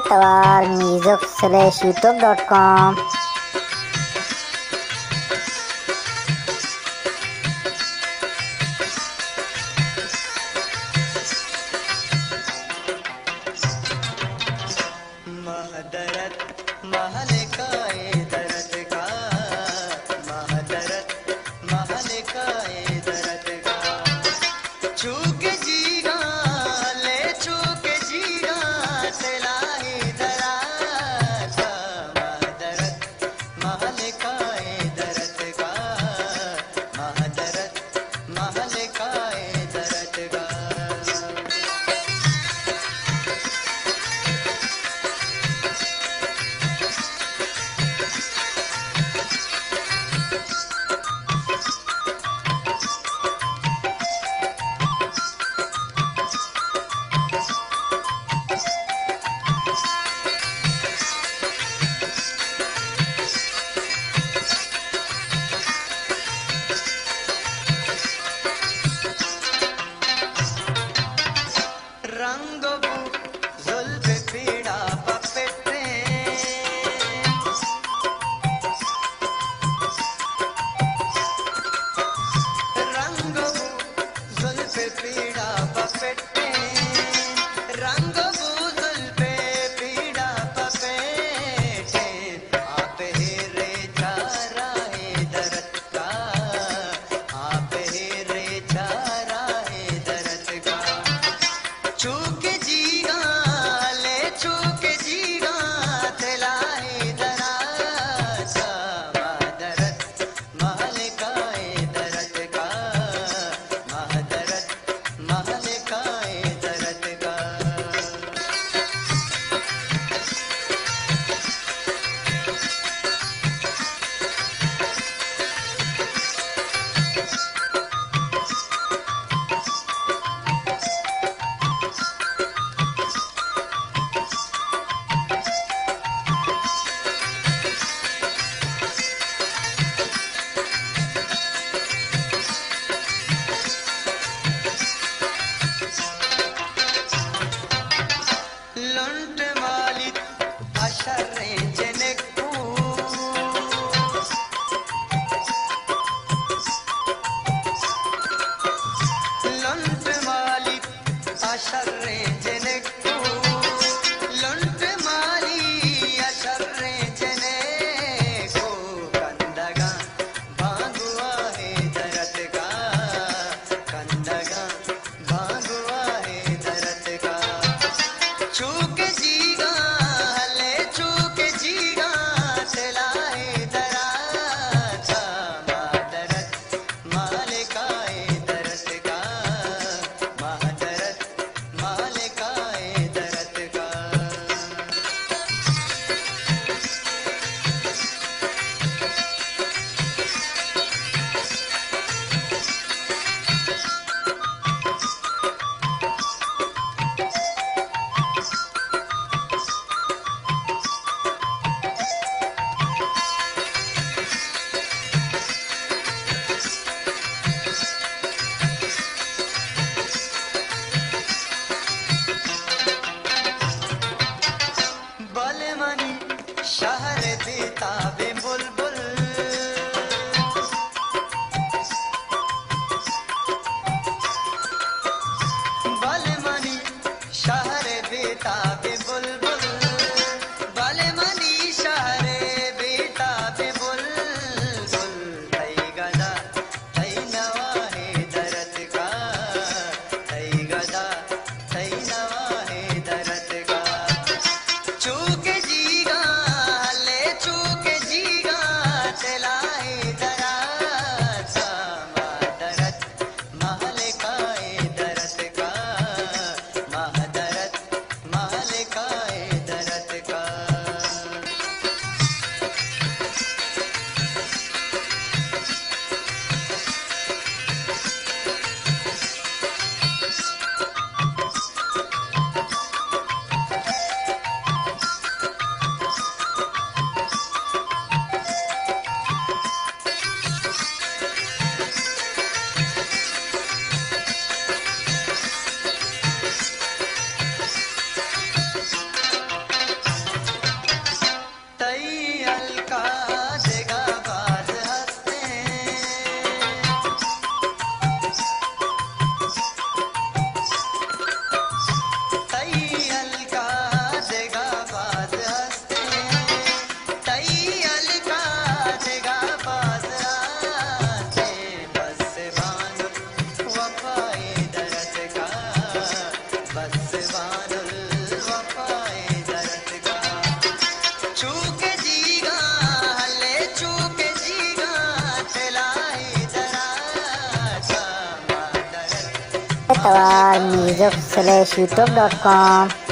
Tawar Music/youtube.com. महदरत महलिकाए दरद का, महदरत महलिकाए दरद का, छूके जीगा ले छूके जीगा सिलाई दरा का, महदरत महलिकाए दरद का, महदरत महलिकाए दरद का। रंगबू जुल्फ़े पीड़ा पपेटे, रंगबू जुल्फ़े पीड़ा पपेटे, रंगबू जुल्फ़े पीड़ा पपेटे, आप ही रे चाराए दरद का, आप ही रे चाराए दरद का, छूके जीगा ले छूके जीगा दिलाए दरा सा, महदरत महलिकाए दरद का, महदरत महलिकाए दरद का। लंट मालिक अशर्रे जनेकू, लंट मालिक अशर्रे जनेकू, लंट माली अशर्रे जनेकू, कंदगा भागुआ है दरद का, कंदगा भागुआ है दरद का, छूके जीगा ले छूके जीगा सिलाए दरा सा, महदरत महलिकाए दरद का, महदरत महलिकाए दरद बस वानुल वफाए दर्द का चूके जीगा हले चूके जीगा तेलाई जरा का मादर Tawar music /youtube.com